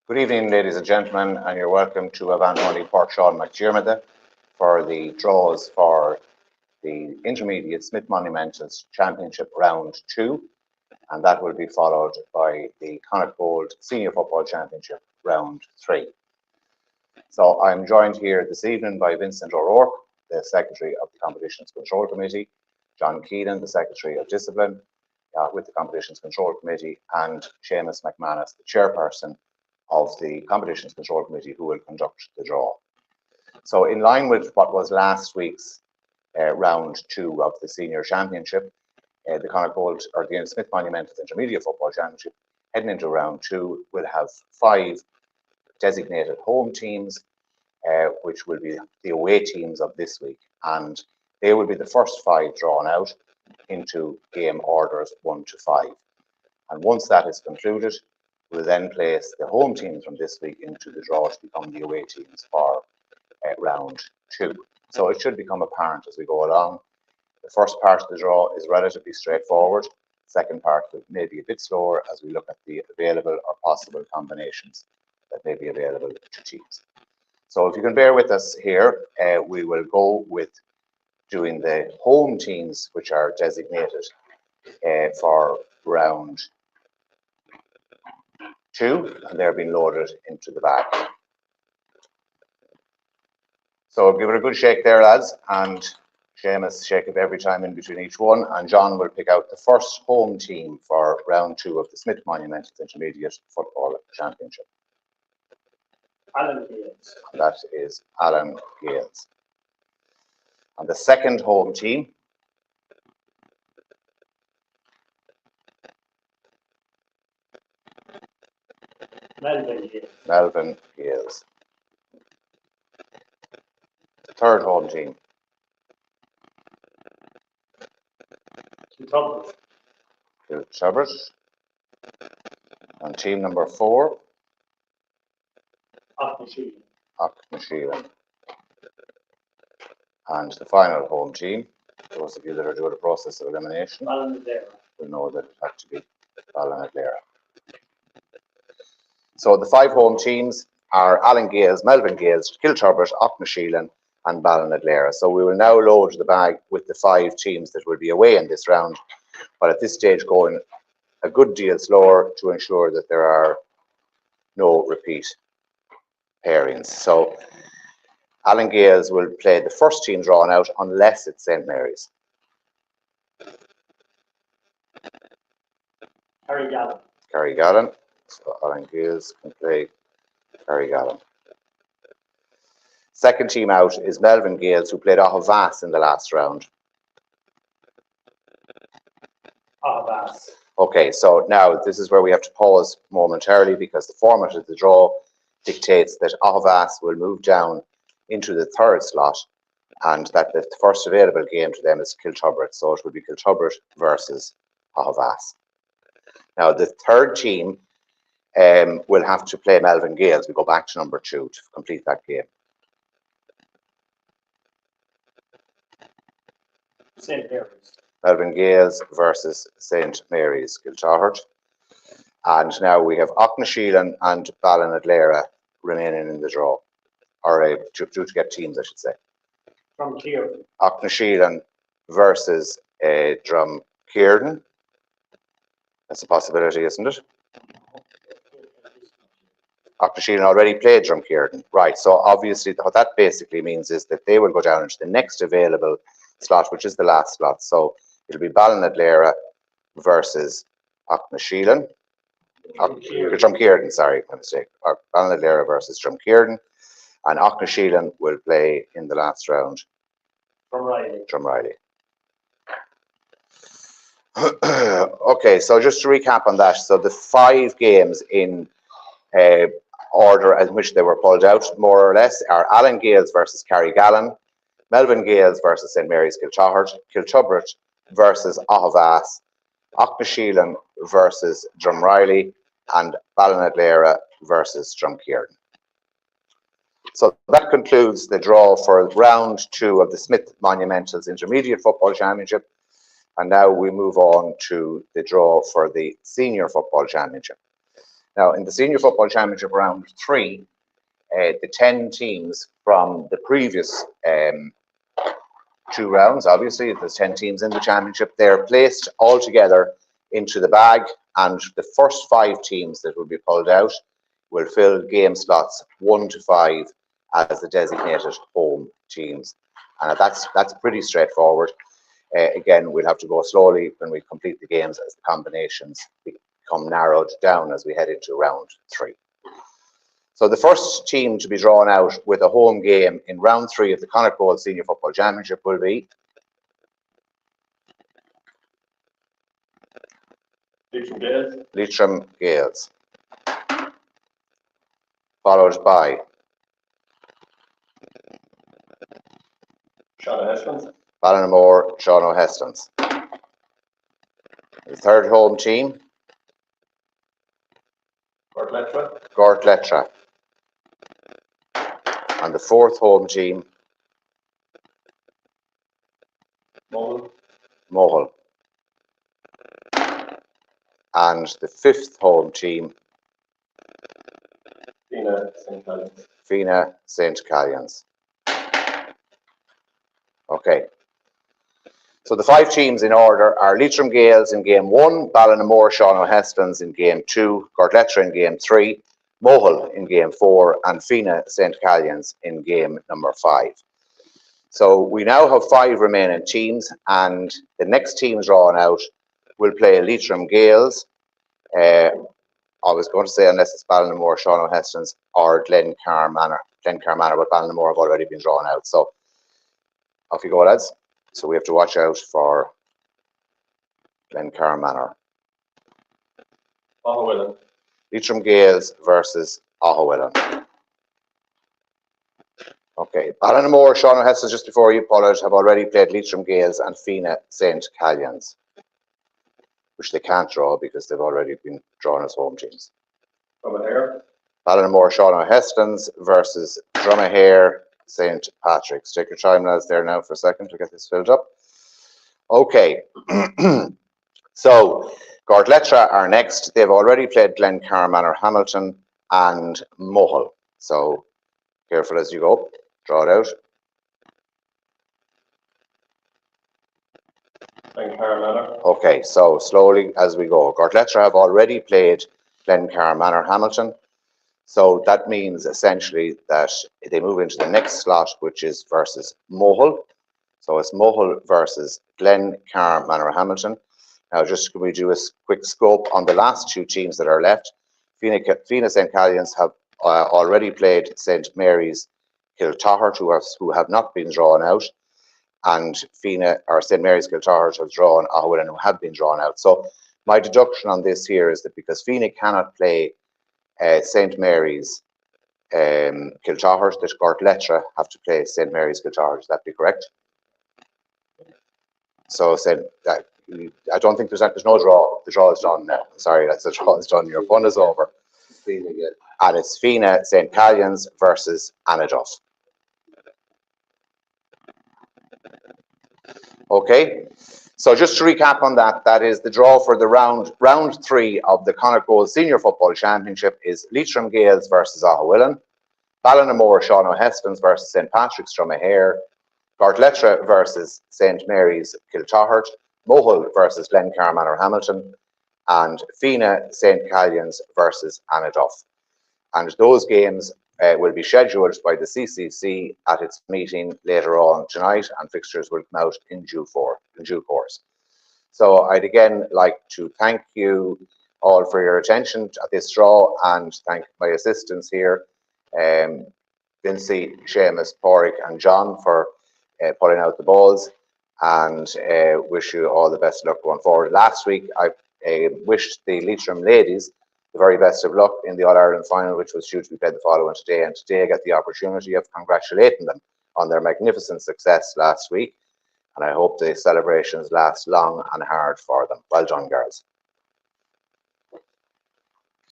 Good evening, ladies and gentlemen, and you're welcome to Avantmoney Port Sean McDiarmid for the draws for the Intermediate Smith Monumentals Championship Round 2, and that will be followed by the Connacht Gold Senior Football Championship Round 3. So I'm joined here this evening by Vincent O'Rourke, the Secretary of the Competitions Control Committee, John Keelan, the Secretary of Discipline with the Competitions Control Committee, and Seamus McManus, the Chairperson of the Competitions Control Committee, who will conduct the draw. So in line with what was last week's round 2 of the Senior Championship, the Connacht Gold, or the Smith Monumentals Intermediate Football Championship, heading into round 2, will have 5 designated home teams, which will be the away teams of this week, and they will be the first 5 drawn out into game orders 1 to 5. And once that is concluded, we'll then place the home teams from this week into the draw to become the away teams for round 2. So it should become apparent as we go along. The first part of the draw is relatively straightforward. The second part may be a bit slower as we look at the available or possible combinations that may be available to teams. So if you can bear with us here, we will go with doing the home teams which are designated for round 2, and they're being loaded into the bag. So give it a good shake there, lads, and Seamus shake it every time in between each one, and John will pick out the first home team for round 2 of the Smith Monumentals Intermediate Football Championship. Alan Gales. That is Alan Gales. And the second home team, Melvin Gales. Melvin Gales. The third home team, Kiltubbert. Kiltubbert. And team number 4, Auchnasheelan. Auchnasheelan. And the final home team, those of you that are doing the process of elimination, Ballinadera. will know that it had to be Ballinadera. So the 5 home teams are Alan Gales, Melvin Gales, Kiltubbert, Auchnasheelan, and Ballinadera. So we will now load the bag with the 5 teams that will be away in this round, but at this stage going a good deal slower to ensure that there are no repeat pairings. So Alan Gales will play the first team drawn out unless it's St. Mary's. Carrigallen. Carrigallen. So Alan Gales can play Carrigallen. Second team out is Melvin Gales, who played Ahavas in the last round. Ahavas. Okay, so now this is where we have to pause momentarily because the format of the draw dictates that Ahavas will move down into the 3rd slot, and that the first available game to them is Kiltubbert. So it will be Kiltubbert versus Ahavas. Now the 3rd team will have to play Melvin Gales. We go back to number 2 to complete that game. St. Mary's. Melvin Gales versus St. Mary's Kiltubbert. And now we have Auchnasheelan and Ballinadera remaining in the draw, or to get teams, I should say. Drumkeerdon. Auchnasheelan versus Drumkeerdon. That's a possibility, isn't it? Auchnasheelan already played Drumkeerdon. Right, so obviously what that basically means is that they will go down into the next available slot, which is the last slot. So it'll be Ballinadera versus Auchnasheelan. Drumkeerdon, sorry, my mistake. Ballinadera versus Drumkeerdon. And Auchnasheelan will play in the last round. Drumreilly. Okay, so just to recap on that, so the 5 games in order in which they were pulled out, more or less, are Alan Gales versus Carrigallen, Melvin Gales versus St. Mary's Kiltubbert versus Ahavas, Auchnasheelan versus Drumreilly, and Ballinadera versus Drumkeerdon. So that concludes the draw for round 2 of the Smith Monumentals Intermediate Football Championship. And now we move on to the draw for the Senior Football Championship. Now, in the Senior Football Championship Round 3, the 10 teams from the previous 2 rounds, obviously, there's 10 teams in the championship, they're placed all together into the bag, and the first 5 teams that will be pulled out will fill game slots 1 to 5 as the designated home teams. And that's pretty straightforward. Again, we'll have to go slowly when we complete the games as the combinations become narrowed down as we head into round 3. So the first team to be drawn out with a home game in round 3 of the Connacht Bowl Senior Football Championship will be Leitrim Gales. Leitrim Gales, followed by Sean Hestons. Ballinamore, Sean O'Hestons. The third home team, Gort Lettra. Gort Lettra. And the fourth home team, Mohill. Mohill. And the fifth home team, Fina St. Helens. Fina St. Callans. Okay. So the 5 teams in order are Leitrim Gales in game 1, Ballinamore, Sean O'Hestons in game 2, Gort Lettra in game 3, Mohill in game 4, and Fina St. Callans in game number 5. So we now have 5 remaining teams, and the next team drawn out will play Leitrim Gales. I was going to say unless it's Ballinamore, Sean O'Hestons, or Glencar Manor. Glencar Manor, but Ballinamore have already been drawn out. So off you go, lads. So we have to watch out for Glencar Manor. Aughawillan. Leitrim Gales versus Aughawillan. Okay, Ballinamore, Sean O'Hestons, just before you, Pollard, have already played Leitrim Gales and Fina St. Callans, which they can't draw because they've already been drawn as home teams. Dromahare. Ballinamore, Sean O'Hestons versus Dromahare, St. Patrick's. Take your time, lads, there now for a second to get this filled up. Okay, so Gort Lettra are next. They've already played Glencar Manor, Hamilton, and Mohill. So careful as you go. Draw it out. Glencar Manor. Okay, so slowly as we go. Gort Lettra have already played Glencar Manor, Hamilton. So that means essentially that they move into the next slot, which is versus Mohill. So it's Mohill versus Glencar Manor, Hamilton. Now, just can we do a quick scope on the last 2 teams that are left? Fina St. Callans have already played St. Mary's Kiltahart, who have not been drawn out, and Fina or St. Mary's Kiltahart has drawn Aughawillan, who have been drawn out. So my deduction on this here is that because Fina cannot play St. Mary's Kiltahart, that Gort Lettra have to play St. Mary's Kiltahart. Would that be correct? So I don't think there's no draw. The draw is done now. Sorry, that's the draw is done. Your fun is over. And it's Fina St. Callans versus Anaduff. Okay, so just to recap on that, that is the draw for the round 3 of the Connacht Bowl Senior Football Championship is Leitrim Gales versus Aughawillan, Ballinamore, Sean O'Hestons versus St. Patrick's, Dromahare, Gort Lettra versus St. Mary's Kiltahart, Mohill versus Glencar Manor, Hamilton, and Fina St. Callans versus Anaduff. And those games will be scheduled by the CCC at its meeting later on tonight, and fixtures will come out in due course. So I'd again like to thank you all for your attention at this draw, and thank my assistants here, Vincy, Seamus, Porrick and John for putting out the balls, and wish you all the best of luck going forward. Last week I wished the Leitrim ladies the very best of luck in the All-Ireland final, which was due to be played the following today. And today I get the opportunity of congratulating them on their magnificent success last week. And I hope the celebrations last long and hard for them. Well done, girls.